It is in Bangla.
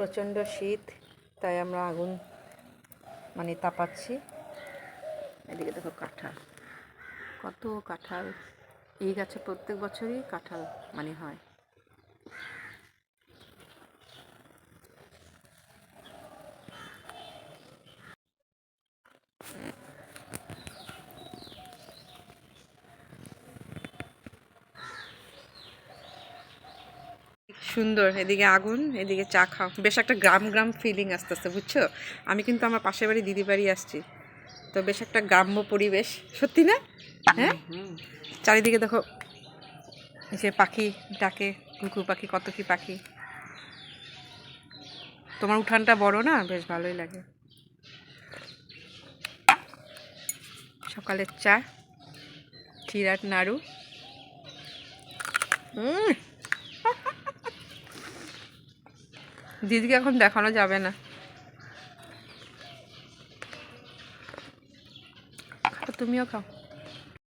প্রচণ্ড শীত, তাই আমরা আগুন মানে তাপাচ্ছি। এদিকে দেখো কাঁঠাল, কত কাঁঠাল। এই গাছে প্রত্যেক বছরই কাঁঠাল মানে হয়। সুন্দর, এদিকে আগুন, এদিকে চা খাও। বেশ একটা গ্রাম গ্রাম ফিলিং আসতেছে, বুঝছো? আমি কিন্তু আমার পাশের বাড়ি দিদি বাড়ি আসছি, তো বেশ একটা গ্রাম্য পরিবেশ, সত্যি না? হ্যাঁ, চারিদিকে দেখো যে পাখি ডাকে, ঘুঘু পাখি, কত কি পাখি। তোমার উঠানটা বড় না, বেশ ভালোই লাগে। সকালের চা, চিরাট নাড়ু। দিদিকে এখন দেখানো যাবে না, তুমিও খাও।